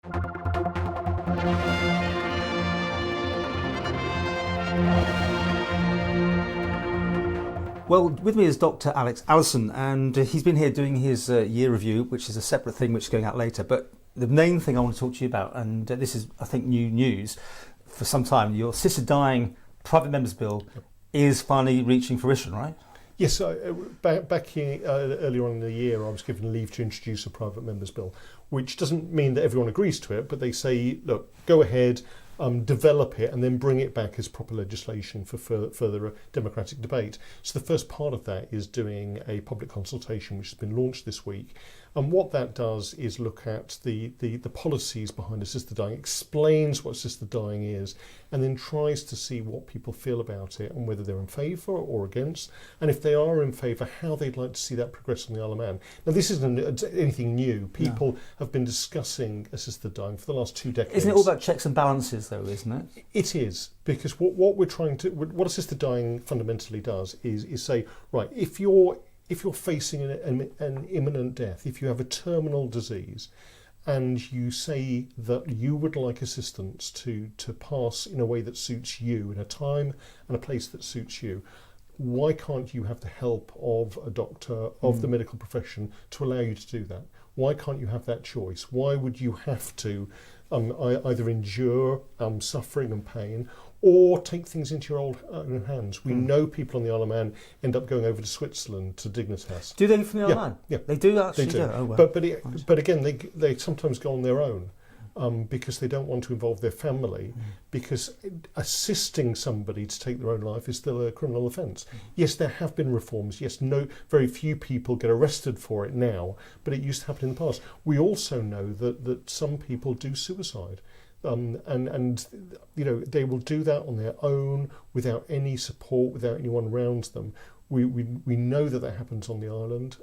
Well, with me is Dr. Allison, and he's been here doing his year review, which is a separate thing which is going out later. But the main thing I want to talk to you about, and this is, I think, new news for some time, your assisted dying private members bill is finally reaching fruition, right? Yes, back earlier on in the year, I was given leave to introduce a private members bill, which doesn't mean that everyone agrees to it, but they say, look, go ahead, develop it and then bring it back as proper legislation for further democratic debate. So the first part of that is doing a public consultation which has been launched this week. And what that does is look at the policies behind assisted dying, explains what assisted dying is, and then tries to see what people feel about it and whether they're in favour or against. And if they are in favour, how they'd like to see that progress on the Isle of Man. Now, this isn't anything new. People have been discussing assisted dying for the last 2 decades. Isn't it all about checks and balances, though, isn't it? It is, because what we're trying to, what assisted dying fundamentally does is say, right, if you're facing an imminent death, if you have a terminal disease, and you say that you would like assistance to pass in a way that suits you, in a time and a place that suits you, why can't you have the help of a doctor, of the medical profession, to allow you to do that? Why can't you have that choice? Why would you have to either endure suffering and pain, or take things into your own hands? We know people on the Isle of Man end up going over to Switzerland, to Dignitas. Do they from the Isle of Man? Yeah, they do actually. They do. Oh, well. But again, they sometimes go on their own because they don't want to involve their family. Because assisting somebody to take their own life is still a criminal offence. Yes, there have been reforms. Yes, very few people get arrested for it now, but it used to happen in the past. We also know that some people do suicide. And you know, they will do that on their own without any support, without anyone around them. We know that happens on the island,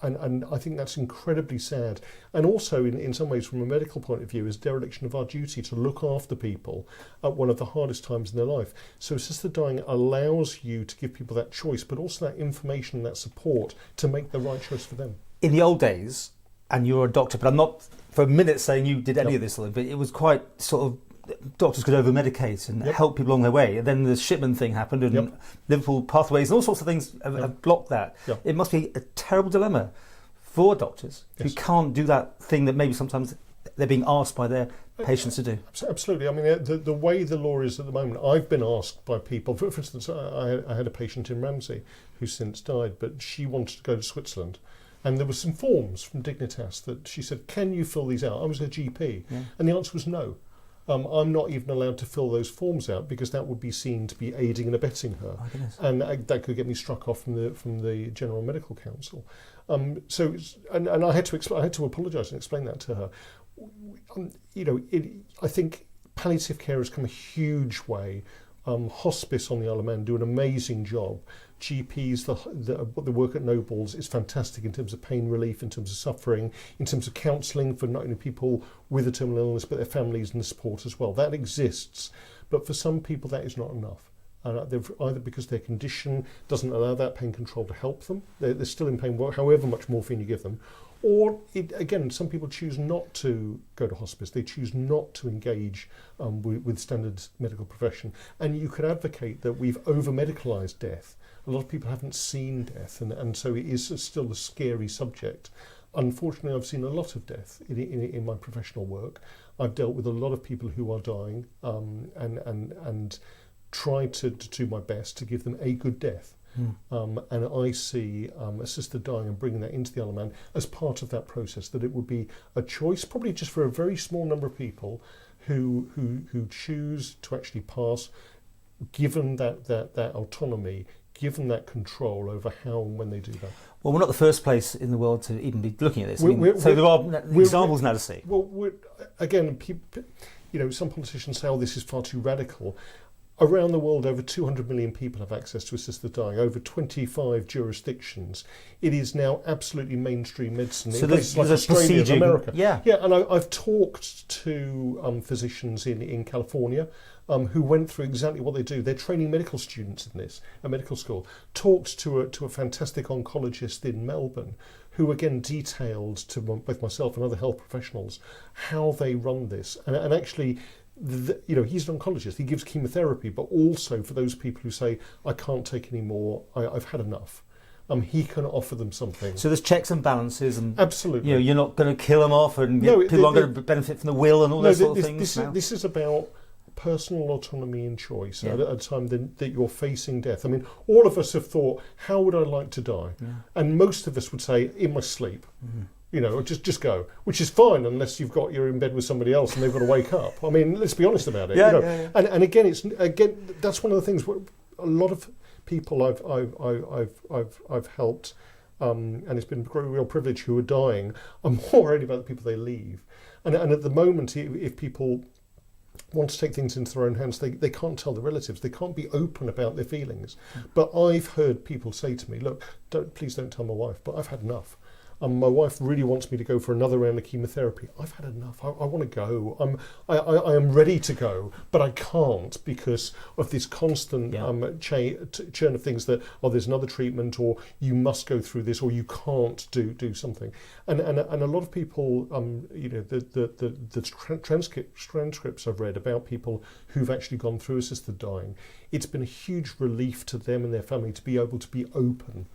and I think that's incredibly sad. And also, in some ways, from a medical point of view, is dereliction of our duty to look after people at one of the hardest times in their life. So assisted dying allows you to give people that choice, but also that information and that support to make the right choice for them. In the old days, and you're a doctor, but I'm not for a minute saying you did any of this, but it was quite sort of, doctors could over-medicate and help people along their way. And then the shipment thing happened, and Liverpool Pathways and all sorts of things have blocked that. It must be a terrible dilemma for doctors who can't do that thing that maybe sometimes they're being asked by their patients to do. Absolutely. I mean, the way the law is at the moment, I've been asked by people, for instance, I had a patient in Ramsey who's since died, but she wanted to go to Switzerland. And there were some forms from Dignitas that she said, can you fill these out? I was her GP. And the answer was no. I'm not even allowed to fill those forms out because that would be seen to be aiding and abetting her. And that could get me struck off from the General Medical Council. So I had to apologise and explain that to her. You know, I think palliative care has come a huge way. Hospice on the Isle of Man do an amazing job. GPs, the work at Nobles is fantastic in terms of pain relief, in terms of suffering, in terms of counselling for not only people with a terminal illness but their families and the support as well. That exists, but for some people that is not enough. Either because their condition doesn't allow that pain control to help them, they're still in pain however much morphine you give them, or again, some people choose not to go to hospice. They choose not to engage with standard medical profession. And you could advocate that we've over-medicalised death. A lot of people haven't seen death, and so it is still a scary subject. Unfortunately, I've seen a lot of death in my professional work. I've dealt with a lot of people who are dying, and tried to do my best to give them a good death. And I see assisted dying and bringing that into the Isle of Man as part of that process, that it would be a choice, probably just for a very small number of people who choose to actually pass, given that autonomy, given that control over how and when they do that. Well, we're not the first place in the world to even be looking at this. So there are examples now to see. Well, again, you know, some politicians say, oh, this is far too radical. Around the world, over 200 million people have access to assisted dying, over 25 jurisdictions. It is now absolutely mainstream medicine in places like Australia and America. Yeah, and I've talked to physicians in California who went through exactly what they do. They're training medical students in this, a medical school. Talked to a fantastic oncologist in Melbourne who again detailed to both myself and other health professionals how they run this. And actually, he's an oncologist, he gives chemotherapy, but also for those people who say, I can't take any more, I've had enough. He can offer them something. So there's checks and balances, and absolutely, you're not going to kill them off, and people aren't going to benefit from the will and all those sort of things. This is about personal autonomy and choice at a time that you're facing death. I mean, all of us have thought, how would I like to die? Yeah. And most of us would say, in my sleep. Mm-hmm. Just go, which is fine unless you're in bed with somebody else and they've got to wake up. I mean, let's be honest about it. And again, that's one of the things where a lot of people I've helped, and it's been a real privilege, who are dying, are more worried about the people they leave. And at the moment, if people want to take things into their own hands, they can't tell the relatives, they can't be open about their feelings. But I've heard people say to me, look, please don't tell my wife, but I've had enough. My wife really wants me to go for another round of chemotherapy. I've had enough. I want to go. I am ready to go, but I can't because of this constant churn of things that, there's another treatment, or you must go through this, or you can't do something. And a lot of people, the transcripts I've read about people who've actually gone through assisted dying, it's been a huge relief to them and their family to be able to be open.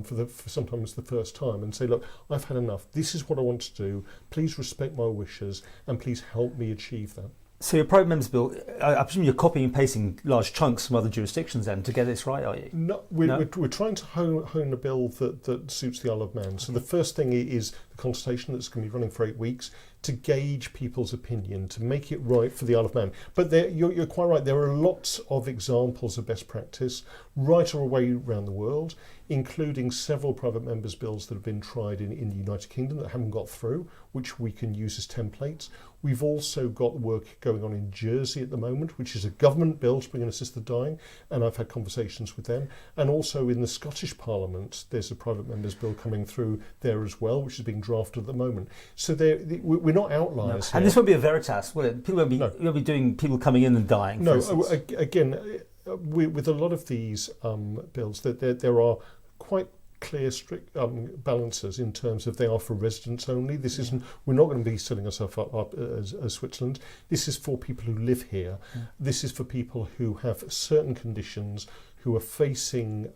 For sometimes the first time, and say, look, I've had enough. This is what I want to do. Please respect my wishes, and please help me achieve that. So your private members bill, I presume you're copying and pasting large chunks from other jurisdictions then to get this right, are you? No, we're trying to hone a bill that suits the Isle of Man. So the first thing is the consultation that's going to be running for 8 weeks to gauge people's opinion, to make it right for the Isle of Man. But you're quite right, there are lots of examples of best practice right away around the world, including several private members' bills that have been tried in the United Kingdom that haven't got through, which we can use as templates. We've also got work going on in Jersey at the moment, which is a government bill to bring in assisted dying, and I've had conversations with them. And also in the Scottish Parliament, there's a private members' bill coming through there as well, which is being drafted at the moment. So we're not outliers here. And this won't be a Veritas, will it? People won't be doing people coming in and dying. No, again, with a lot of these bills, there are quite clear, strict balances in terms of they are for residents only. This isn't. We're not going to be setting ourselves up as Switzerland. This is for people who live here. This is for people who have certain conditions, who are facing,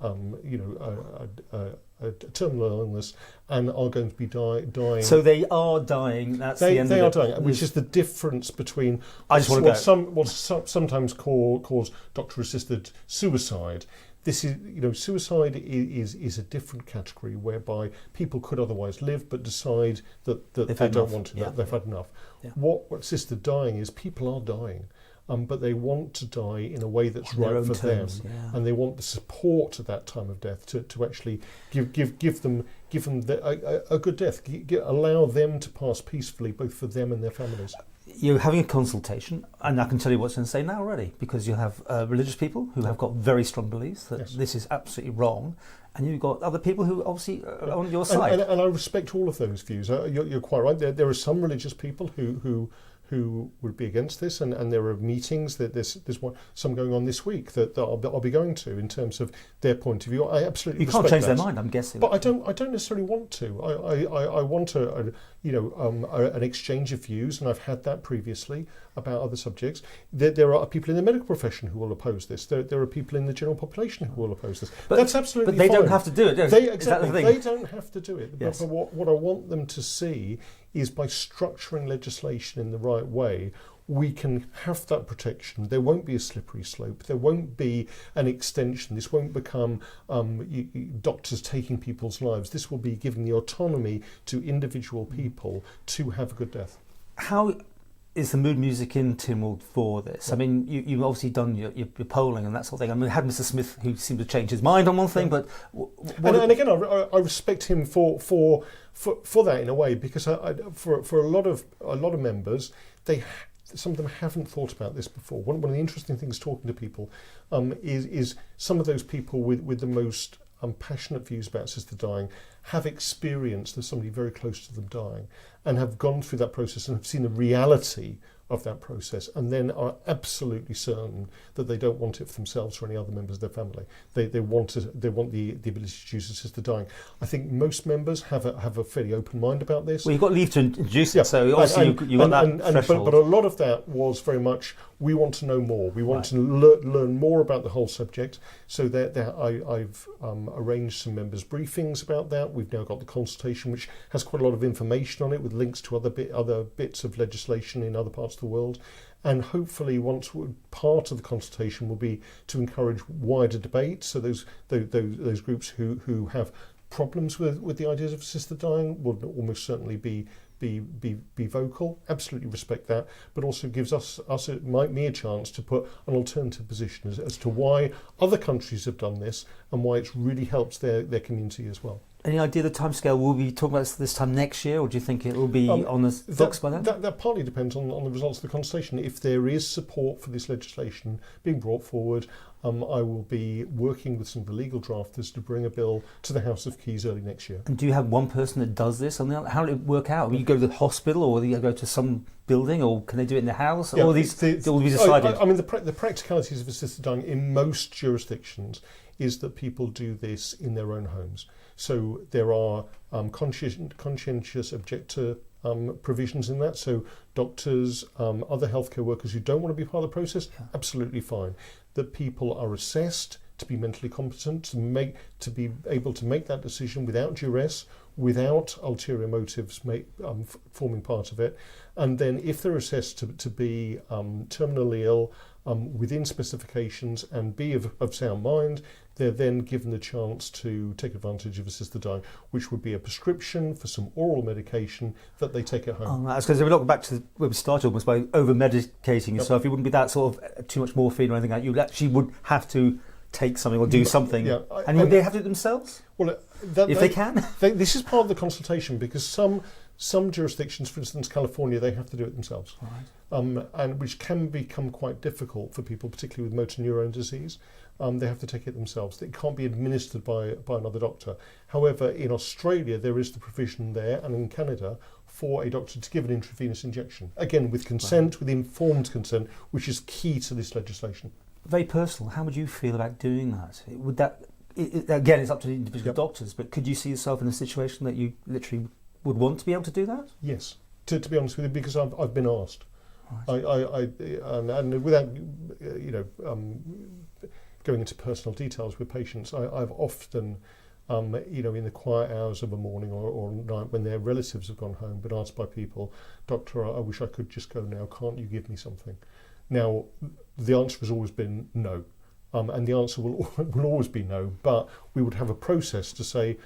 a terminal illness and are going to be dying. So they are dying. That's the end of it. They are dying, which is the difference between what's sometimes called doctor-assisted suicide. This is, suicide is a different category whereby people could otherwise live but decide that they don't want to. They've had enough. Yeah. What assisted dying is, people are dying. But they want to die in a way that's right for them, and they want the support at that time of death to actually give them a good death, allow them to pass peacefully, both for them and their families. You're having a consultation, and I can tell you what's going to say now already, because you'll have religious people who have got very strong beliefs that this is absolutely wrong, and you've got other people who obviously are on your side. And I respect all of those views. You're quite right. There are some religious people who would be against this, and there are meetings that there's some going on this week that I'll be going to in terms of their point of view. I absolutely you can't change their mind, I'm guessing, but I don't necessarily want to. I want an exchange of views, and I've had that previously about other subjects. There are people in the medical profession who will oppose this. There are people in the general population who will oppose this. But that's absolutely fine. But they fine. don't have to do it. They don't have to do it. Yes. But what I want them to see is, by structuring legislation in the right way, we can have that protection. There won't be a slippery slope. There won't be an extension. This won't become doctors taking people's lives. This will be giving the autonomy to individual people to have a good death. How is the mood music in Tynwald for this? I mean, you've obviously done your polling and that sort of thing. I mean, we had Mr. Smith, who seemed to change his mind on one thing, but and again, I respect him for that in a way, because for a lot of members, some of them haven't thought about this before. One of the interesting things talking to people is some of those people with the most passionate views about assisted dying have experienced there's somebody very close to them dying, and have gone through that process and have seen the reality of that process, and then are absolutely certain that they don't want it for themselves or any other members of their family. They want the ability to choose assisted dying. I think most members have a fairly open mind about this. Well, you've got leave to introduce it, so obviously you got that threshold. But a lot of that was very much, we want to know more. We want to learn more about the whole subject. So I've arranged some members' briefings about that. We've now got the consultation, which has quite a lot of information on it, with links to other bits of legislation in other parts of the world. And hopefully, part of the consultation will be to encourage wider debate. So those groups who have problems with the ideas of assisted dying will almost certainly be vocal. Absolutely respect that, but also gives me a chance to put an alternative position as to why other countries have done this and why it's really helps their community as well. Any idea the timescale? Will we be talking about this time next year, or do you think it will be on the books by then? That partly depends on the results of the consultation. If there is support for this legislation being brought forward, I will be working with some of the legal drafters to bring a bill to the House of Keys early next year. And do you have one person that does this? How will it work out? Will you go to the hospital, or will you go to some building, or can they do it in the house? Yeah, all these will be decided. I mean, the practicalities of assisted dying in most jurisdictions is that people do this in their own homes. So there are conscientious objector provisions in that. So doctors, other healthcare workers who don't want to be part of the process, absolutely fine. That people are assessed to be mentally competent, to be able to make that decision without duress, without ulterior motives forming part of it. And then if they're assessed to be terminally ill, within specifications and be of sound mind, they're then given the chance to take advantage of assisted dying, which would be a prescription for some oral medication that they take at home. That's because if we look back to where we started almost by over-medicating yourself, you wouldn't be that sort of too much morphine or anything like that. You actually would have to take something or do something. Yeah, and would they have to do it themselves? Well, if they can? This is part of the consultation, because some jurisdictions, for instance California, they have to do it themselves. Right. And which can become quite difficult for people, particularly with motor neurone disease. They have to take it themselves. It can't be administered by another doctor. However, in Australia, there is the provision there, and in Canada, for a doctor to give an intravenous injection. Again, with consent, with informed consent, which is key to this legislation. Very personal. How would you feel about doing that? Would that, again, it's up to the individual doctors, but could you see yourself in a situation that you literally would want to be able to do that? Yes, to be honest with you, because I've been asked. Right. And without going into personal details with patients, I've often, in the quiet hours of a morning or night when their relatives have gone home, been asked by people, "Doctor, I wish I could just go now. Can't you give me something?" Now, the answer has always been no, and the answer will always be no. But we would have a process to say,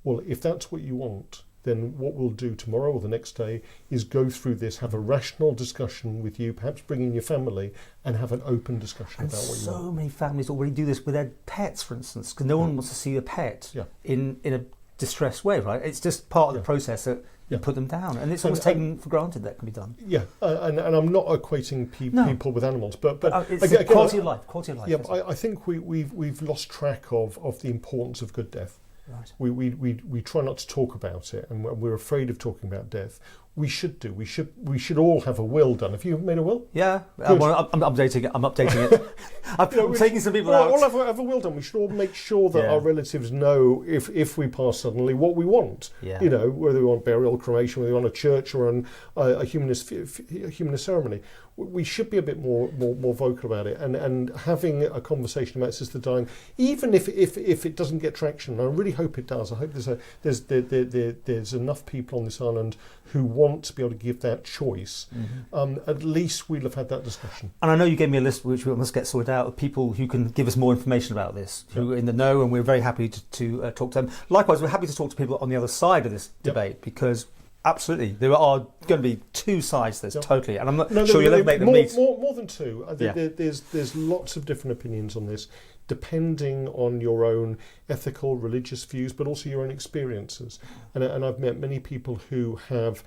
well, if that's what you want, then what we'll do tomorrow or the next day is go through this, have a rational discussion with you, perhaps bring in your family and have an open discussion about what you want. So many families already do this with their pets, for instance, because no one wants to see a pet in a distressed way, right? It's just part of the process that you put them down, and it's almost taken for granted that can be done. Yeah, and I'm not equating people with animals, but it's again, quality of life. Yeah, I think we've lost track of the importance of good death. Right. We try not to talk about it, and we're afraid of talking about death. We should do. We should all have a will done. Have you made a will? Yeah, I'm updating it. I'm taking some people out. All have a will done. We should all make sure that our relatives know if we pass suddenly what we want. Yeah. Whether we want burial, cremation, whether we want a church or a humanist ceremony. We should be a bit more vocal about it, and having a conversation about assisted dying, even if it doesn't get traction. And I really hope it does. I hope there's enough people on this island who want to be able to give that choice. Mm-hmm. At least we'll have had that discussion. And I know you gave me a list which we must get sorted out of people who can give us more information about this, who are in the know, and we're very happy to talk to them. Likewise, we're happy to talk to people on the other side of this debate, because absolutely, there are going to be two sides to this, totally, and I'm not sure you'll ever make them meet. More than two. There's lots of different opinions on this, depending on your own ethical, religious views, but also your own experiences. And I've met many people who have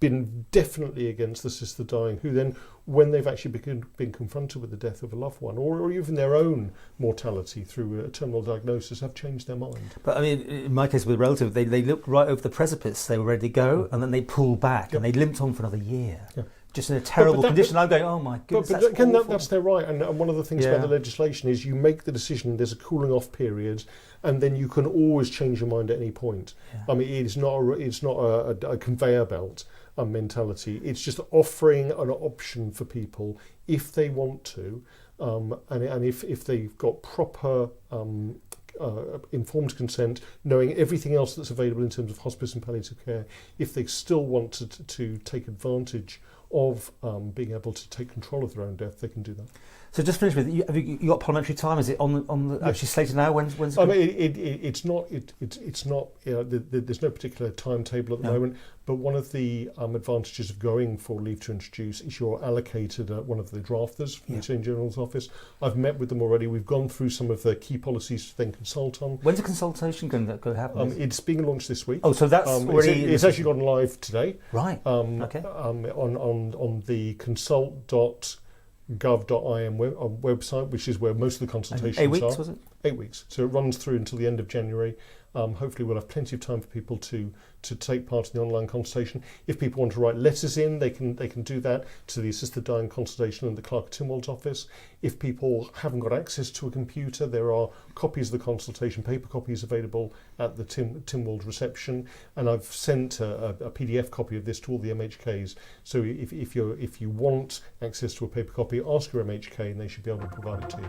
been definitely against assisted dying, who then, when they've actually been confronted with the death of a loved one, or even their own mortality through a terminal diagnosis, have changed their mind. But I mean, in my case with a relative, they looked right over the precipice, they were ready to go, and then they pulled back, and they limped on for another year. Yeah. just in a terrible condition. I'm going, oh my goodness, but that's again, awful. that's their right. And one of the things about the legislation is you make the decision, there's a cooling off period, and then you can always change your mind at any point. I mean, it's not a conveyor belt mentality. It's just offering an option for people if they want to, and if they've got proper informed consent, knowing everything else that's available in terms of hospice and palliative care, if they still want to take advantage of being able to take control of their own death, they can do that. So just finish with, have you got parliamentary time? Is it on the actually slated now? When's it? I mean, it's not. It's not. There's no particular timetable at the moment. But one of the advantages of going for leave to introduce is you're allocated one of the drafters from the Attorney General's office. I've met with them already. We've gone through some of the key policies to then consult on. When's the consultation going to happen? It's being launched this week. Oh, so that's already. It's actually gone live today. Right. Okay. On the consult.gov.im website, which is where most of the consultations are. 8 weeks, was it? 8 weeks. So it runs through until the end of January. Hopefully we'll have plenty of time for people to take part in the online consultation. If people want to write letters in, they can do that to the Assisted Dying Consultation in the Clerk Tynwald's office. If people haven't got access to a computer, there are copies of the consultation, paper copies available at the Tynwald reception, and I've sent a PDF copy of this to all the MHKs. So if you want access to a paper copy, ask your MHK and they should be able to provide it to you.